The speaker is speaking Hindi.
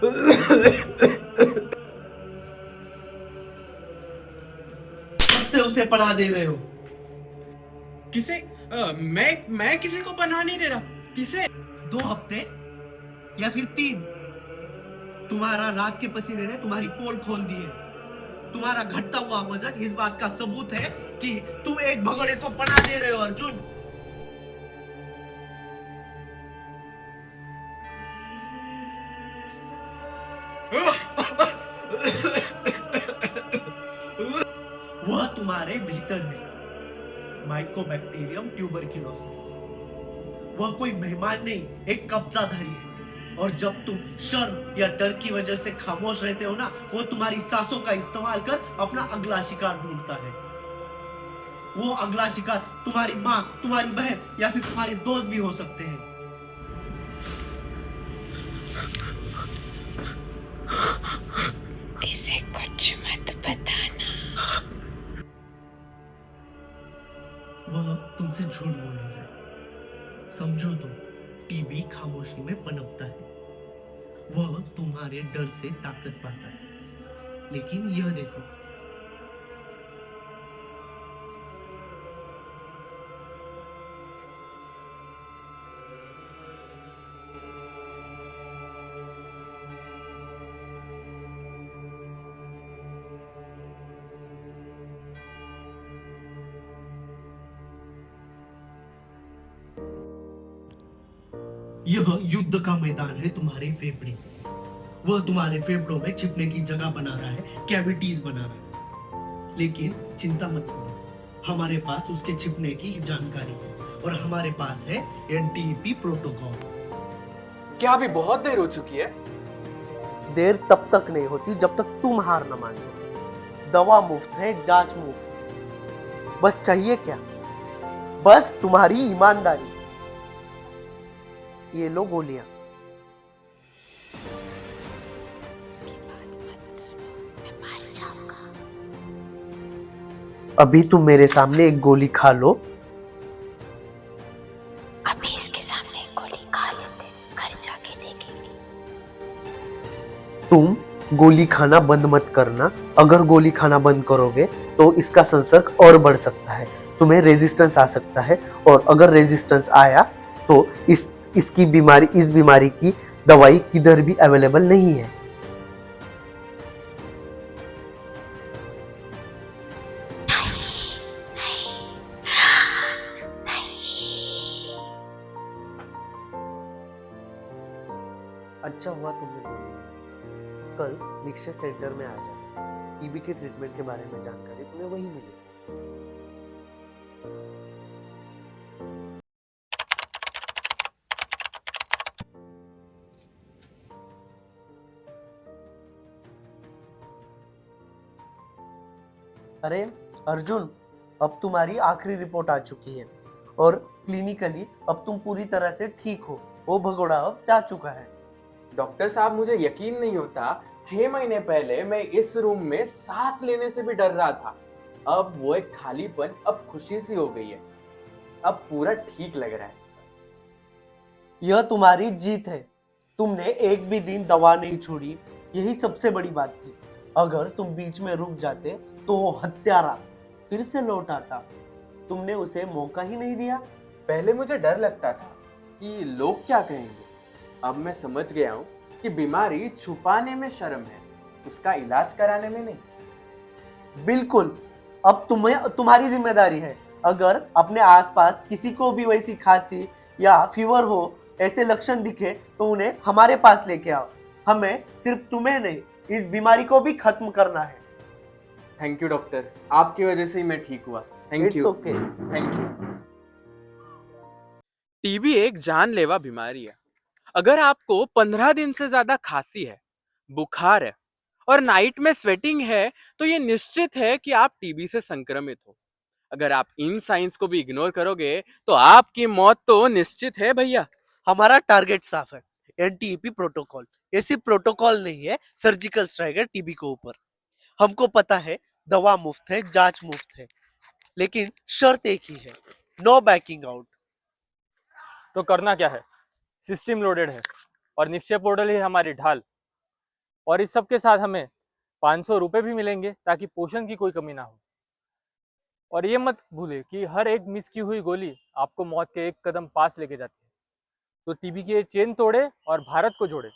कब से उसे पढ़ा दे रहे हो? किसे? मैं किसी को पनाह नहीं दे रहा। किसे? 2 हफ्ते या फिर 3? तुम्हारा रात के पसीने ने तुम्हारी पोल खोल दी है। तुम्हारा घटता हुआ वजन इस बात का सबूत है कि तुम एक भगोड़े को पनाह दे रहे हो अर्जुन। वह तुम्हारे भीतर है, माइकोबैक्टीरियम ट्यूबरक्लोसिस। वह कोई मेहमान नहीं, एक कब्जाधारी है। और जब तुम शर्म या डर की वजह से खामोश रहते हो ना, वो तुम्हारी सांसों का इस्तेमाल कर अपना अगला शिकार ढूंढता है। वो अगला शिकार तुम्हारी माँ, तुम्हारी बहन या फिर तुम्हारे दोस्त भी हो सकते हैं। इसे कुछ मत बताना। वह तुमसे झूठ बोल रहा है। समझो तुम, टीबी खामोशी में पनपता है। वह तुम्हारे डर से ताकत पाता है। लेकिन यह देखो, यह युद्ध का मैदान है। तुम्हारे फेफड़े, वह तुम्हारे फेफड़ों में छिपने की जगह बना रहा है, कैविटीज बना रहा है। लेकिन चिंता मत करो, हमारे पास उसके छिपने की जानकारी है और हमारे पास है एनटीपी प्रोटोकॉल। क्या अभी बहुत देर हो चुकी है? देर तब तक नहीं होती जब तक तुम हार न मानो। दवा मुफ्त है, जांच मुफ्त है। बस चाहिए क्या? बस तुम्हारी ईमानदारी। ये लो गोलियां। इसकी बात मत सुनो, मैं मर जाऊंगा। अभी तुम मेरे सामने एक गोली खा लो। अभी इसके सामने एक गोली खा लेते, घर जाके देखेंगे। तुम गोली खाना बंद मत करना। अगर गोली खाना बंद करोगे तो इसका संसर्ग और बढ़ सकता है, तुम्हें रेजिस्टेंस आ सकता है। और अगर रेजिस्टेंस आया तो इस बीमारी की दवाई किधर भी अवेलेबल नहीं है। अच्छा हुआ तुमने बोली। कल निक्षय सेंटर में आ जाना। टीबी के ट्रीटमेंट के बारे में जानकारी तुम्हें वही मिलेगी। अरे अर्जुन, अब तुम्हारी आखिरी रिपोर्ट आ चुकी है और क्लिनिकली अब तुम पूरी तरह से ठीक हो। वो भगोड़ा अब जा चुका है। डॉक्टर साहब, मुझे यकीन नहीं होता। 6 महीने पहले मैं इस रूम में सांस लेने से भी डर रहा था। अब वो एक खालीपन, अब खुशी सी हो गई है। अब पूरा ठीक लग रहा है। यह तुम्हारी जीत है। तुमने एक भी दिन दवा नहीं छोड़ी, यही सबसे बड़ी बात थी। अगर तुम बीच में रुक जाते तो वो हत्यारा फिर से लौट आता। तुमने उसे मौका ही नहीं दिया। पहले मुझे डर लगता था कि लोग क्या कहेंगे। अब मैं समझ गया हूँ कि बीमारी छुपाने में शर्म है, उसका इलाज कराने में नहीं। बिल्कुल, अब तुम्हारी जिम्मेदारी है। अगर अपने आसपास किसी को भी वैसी खांसी या फीवर हो, ऐसे लक्षण दिखे, तो उन्हें हमारे पास लेके आओ। हमें सिर्फ तुम्हें नहीं, इस बीमारी को भी खत्म करना है। थैंक यू डॉक्टर, आपकी वजह से ही मैं ठीक हुआ। Thank it's you. Okay. Thank you. TB एक जानलेवा बीमारी है। अगर आपको 15 दिन से ज्यादा खांसी है, बुखार है और नाइट में स्वेटिंग है, तो ये निश्चित है कि आप टीबी से संक्रमित हो। अगर आप इन साइंस को भी इग्नोर करोगे तो आपकी मौत तो निश्चित है भैया। हमारा टारगेट साफ है, एनटीपी प्रोटोकॉल। ये सिर्फ प्रोटोकॉल नहीं है, सर्जिकल स्ट्राइक है टीबी के ऊपर। हमको पता है दवा मुफ्त है, जांच मुफ्त है, लेकिन शर्त एक ही है, नो बैकिंग आउट। तो करना क्या है? सिस्टम लोडेड है और निश्चय पोर्टल ही हमारी ढाल। और इस सब के साथ हमें 500 रुपये भी मिलेंगे ताकि पोषण की कोई कमी ना हो। और ये मत भूले कि हर एक मिस की हुई गोली आपको मौत के एक कदम पास लेके जाती है। तो टीबी की ये चेन तोड़े और भारत को जोड़े।